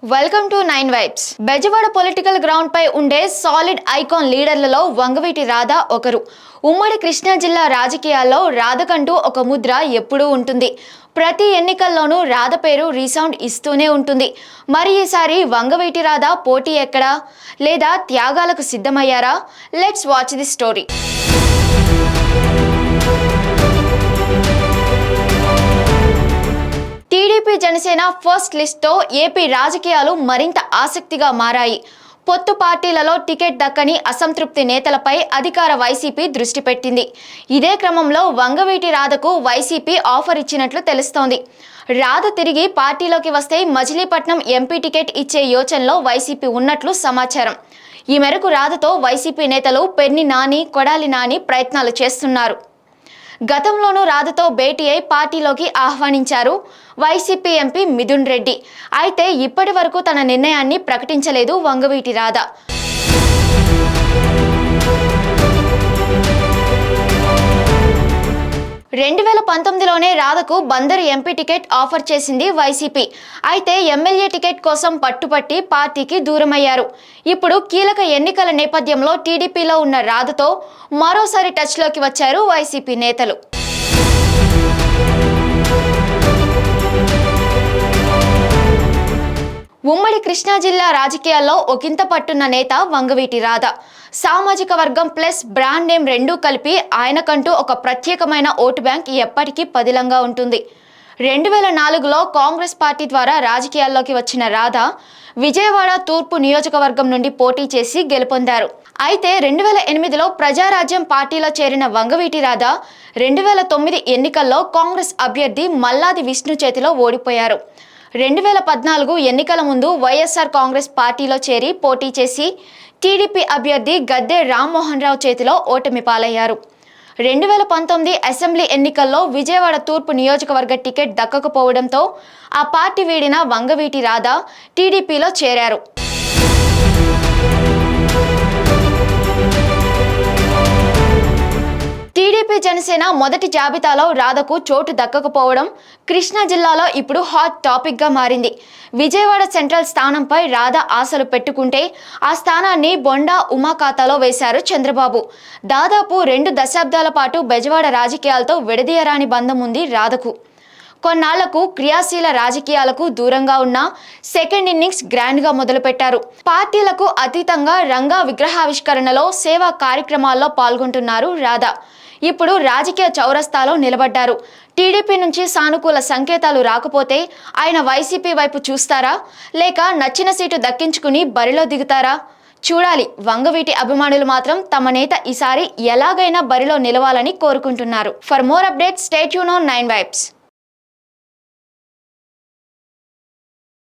Welcome to 9 vibes. Bezawada political ground పై ఉండే solid icon లీడర్లలో వంగవీటి రాధ ఒకరు. ఉమ్మడి కృష్ణా జిల్లా రాజకీయాల్లో రాధకంటూ ఒక ముద్ర ఎప్పుడూ ఉంటుంది. ప్రతి ఎన్నికల్లోనూ రాధ పేరు రీసౌండ్ ఇస్తూనే ఉంటుంది. మరి ఈసారి వంగవీటి రాధ పోటీ ఎక్కడా, లేదా త్యాగాలకు సిద్ధమయ్యారా? Let's watch the story. TDP Janasena first లిస్ట్తో ఏపీ రాజకీయాలు మరింత ఆసక్తిగా మారాయి. పొత్తు పార్టీలలో టికెట్ దక్కని అసంతృప్తి నేతలపై అధికార వైసీపీ దృష్టి పెట్టింది. ఇదే క్రమంలో వంగవీటి రాధకు వైసీపీ ఆఫర్ ఇచ్చినట్లు తెలుస్తోంది. రాధ తిరిగి పార్టీలోకి వస్తే మచిలీపట్నం ఎంపీ టికెట్ ఇచ్చే యోచనలో వైసీపీ ఉన్నట్లు సమాచారం. ఈ మేరకు రాధతో వైసీపీ నేతలు పెర్ని నాని, కొడాలి నాని ప్రయత్నాలు చేస్తున్నారు. గతంలోనూ రాధతో భేటీ అయి పార్టీలోకి ఆహ్వానించారు వైసీపీ ఎంపీ మిథున్ రెడ్డి. అయితే ఇప్పటి వరకు తన నిర్ణయాన్ని ప్రకటించలేదు వంగవీటి రాధ. 2019లోనే రాధకు బందరు ఎంపీ టికెట్ ఆఫర్ చేసింది వైసీపీ. అయితే ఎమ్మెల్యే టికెట్ కోసం పట్టుపట్టి పార్టీకి దూరమయ్యారు. ఇప్పుడు కీలక ఎన్నికల నేపథ్యంలో టీడీపీలో ఉన్న రాధతో మరోసారి టచ్లోకి వచ్చారు వైసీపీ నేతలు. ఉమ్మడి కృష్ణా జిల్లా రాజకీయాల్లో ఒకంత పట్టున్న నేత వంగవీటి రాధ. సామాజిక వర్గం ప్లస్ బ్రాండ్ నేమ్ రెండూ కలిపి ఆయనకంటూ ఒక ప్రత్యేకమైన ఓటు బ్యాంక్ ఎప్పటికీ పదిలంగా ఉంటుంది. 2004లో కాంగ్రెస్ పార్టీ ద్వారా రాజకీయాల్లోకి వచ్చిన రాధ విజయవాడ తూర్పు నియోజకవర్గం నుండి పోటీ చేసి గెలుపొందారు. అయితే 2008లో ప్రజారాజ్యం పార్టీలో చేరిన వంగవీటి రాధ 2009 ఎన్నికల్లో కాంగ్రెస్ అభ్యర్థి మల్లాది విష్ణు చేతిలో ఓడిపోయారు. 2014 ఎన్నికల ముందు వైఎస్ఆర్ కాంగ్రెస్ పార్టీలో చేరి పోటీ చేసి టీడీపీ అభ్యర్థి గద్దె రామ్మోహన్ రావు చేతిలో ఓటమి పాలయ్యారు. 2019 అసెంబ్లీ ఎన్నికల్లో విజయవాడ తూర్పు నియోజకవర్గ టికెట్ దక్కకపోవడంతో ఆ పార్టీ వీడిన వంగవీటి రాధ టీడీపీలో చేరారు. టీడీపీ జనసేన మొదటి జాబితాలో రాధకు చోటు దక్కకపోవడం కృష్ణా జిల్లాలో ఇప్పుడు హాట్ టాపిక్గా మారింది. విజయవాడ సెంట్రల్ స్థానంపై రాధ ఆశలు పెట్టుకుంటే ఆ స్థానాన్ని బొండా ఉమా ఖాతాలో వేశారు చంద్రబాబు. దాదాపు 2 దశాబ్దాల పాటు బెజవాడ రాజకీయాలతో విడదీయరాని బంధం ఉంది రాధకు. కొన్నాళ్లకు క్రియాశీల రాజకీయాలకు దూరంగా ఉన్న సెకండ్ ఇన్నింగ్స్ గ్రాండ్గా మొదలుపెట్టారు. పార్టీలకు అతీతంగా రంగా విగ్రహావిష్కరణలో సేవా కార్యక్రమాల్లో పాల్గొంటున్నారు రాధ. ఇప్పుడు రాజకీయ చౌరస్తాలో నిలబడ్డారు. టీడీపీ నుంచి సానుకూల సంకేతాలు రాకపోతే ఆయన వైసీపీ వైపు చూస్తారా, లేక నచ్చిన సీటు దక్కించుకుని బరిలో దిగుతారా? చూడాలి. వంగవీటి అభిమానులు మాత్రం తమ నేత ఈసారి ఎలాగైనా బరిలో నిలవాలని కోరుకుంటున్నారు. For more updates stay tune on 9 vibes.